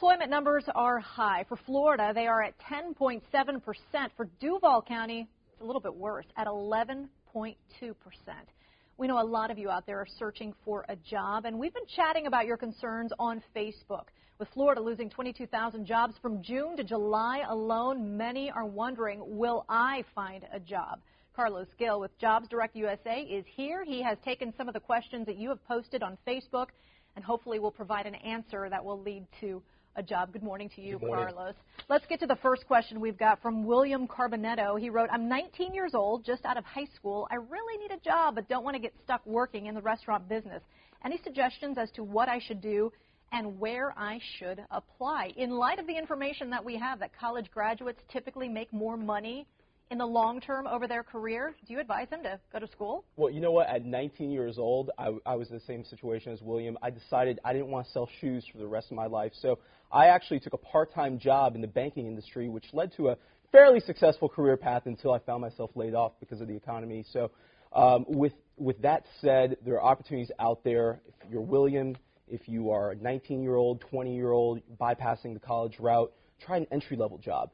Unemployment numbers are high. For Florida, they are at 10.7%. For Duval County, it's a little bit worse, at 11.2%. We know a lot of you out there are searching for a job, and we've been chatting about your concerns on Facebook. With Florida losing 22,000 jobs from June to July alone, many are wondering, will I find a job? Carlos Gill with JobsDirectUSA is here. He has taken some of the questions that you have posted on Facebook and hopefully will provide an answer that will lead to a job. Good morning to you, Carlos. Let's get to the first question we've got from William Carbonetto. He wrote, I'm 19 years old, just out of high school. I really need a job but don't want to get stuck working in the restaurant business. Any suggestions as to what I should do and where I should apply? In light of the information that we have that college graduates typically make more money in the long term over their career, do you advise them to go to school? Well, you know what? At 19 years old, I was in the same situation as William. I decided I didn't want to sell shoes for the rest of my life, so I actually took a part-time job in the banking industry, which led to a fairly successful career path until I found myself laid off because of the economy. So with that said, there are opportunities out there. If you're William, if you are a 19-year-old, 20-year-old, bypassing the college route, try an entry-level job.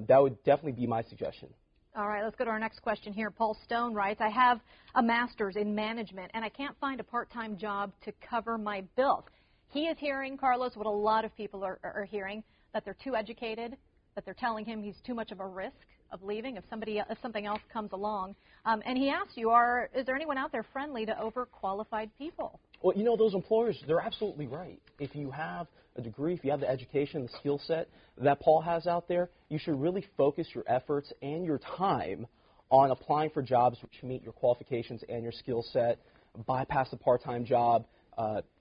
That would definitely be my suggestion. All right, let's go to our next question here. Paul Stone writes, I have a master's in management, and I can't find a part-time job to cover my bills. He is hearing, Carlos, what a lot of people are hearing, that they're too educated, that they're telling him he's too much of a risk of leaving if something else comes along. And he asked you, is there anyone out there friendly to overqualified people? Well, you know, those employers, they're absolutely right. If you have a degree, if you have the education, the skill set that Paul has out there, you should really focus your efforts and your time on applying for jobs which meet your qualifications and your skill set. Bypass a part-time job,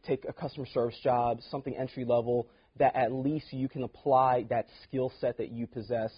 take a customer service job, something entry-level that at least you can apply that skill set that you possess.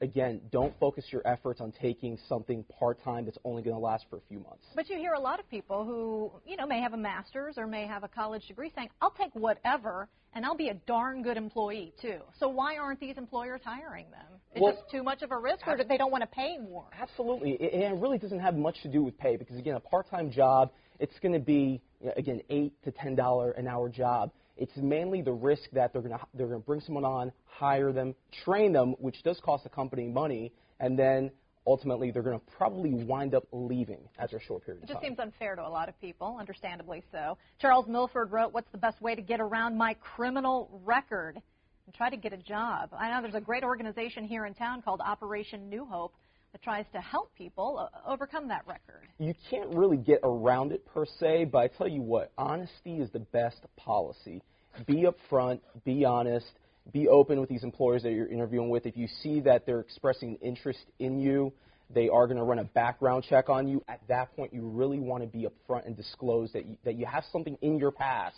Again, don't focus your efforts on taking something part-time that's only going to last for a few months. But you hear a lot of people who, you know, may have a master's or may have a college degree saying, I'll take whatever and I'll be a darn good employee too. So why aren't these employers hiring them? Is this too much of a risk, or do they don't want to pay more? Absolutely. It really doesn't have much to do with pay because, again, a part-time job, it's going to be, again, $8 to $10 an hour job. It's mainly the risk that they're going to bring someone on, hire them, train them, which does cost the company money, and then ultimately they're going to probably wind up leaving after a short period of time. It just seems unfair to a lot of people, understandably so. Charles Milford wrote, what's the best way to get around my criminal record and try to get a job? I know there's a great organization here in town called Operation New Hope that tries to help people overcome that record. You can't really get around it per se, but I tell you what, honesty is the best policy. Be upfront, be honest, be open with these employers that you're interviewing with. If you see that they're expressing interest in you, they are going to run a background check on you. At that point, you really want to be upfront and disclose that you have something in your past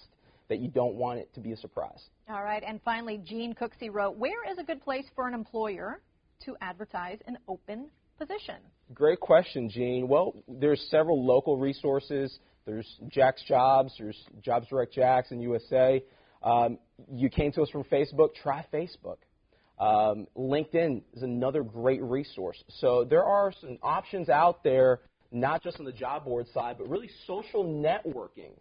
that you don't want it to be a surprise. All right, and finally, Gene Cooksey wrote, where is a good place for an employer to advertise an open position? Great question, Gene. Well, there's several local resources. There's Jack's Jobs, there's JobsDirectUSA and USA. You came to us from Facebook, try Facebook. LinkedIn is another great resource. So there are some options out there, not just on the job board side, but really social networking,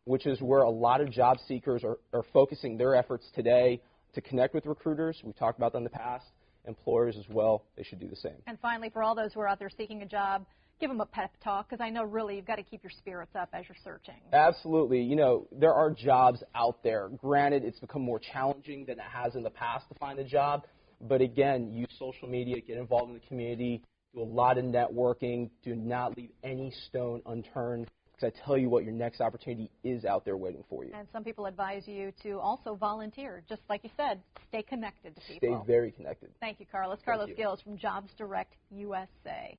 which is where a lot of job seekers are focusing their efforts today to connect with recruiters. We've talked about that in the past. Employers as well, they should do the same. And finally, for all those who are out there seeking a job, give them a pep talk, because I know really you've got to keep your spirits up as you're searching. Absolutely. You know, there are jobs out there. Granted, it's become more challenging than it has in the past to find a job, but again, use social media, get involved in the community, do a lot of networking, do not leave any stone unturned, because I tell you what, your next opportunity is out there waiting for you. And some people advise you to also volunteer. Just like you said, stay connected to people. Stay very connected. Thank you, Carlos. Carlos Gill from JobsDirectUSA.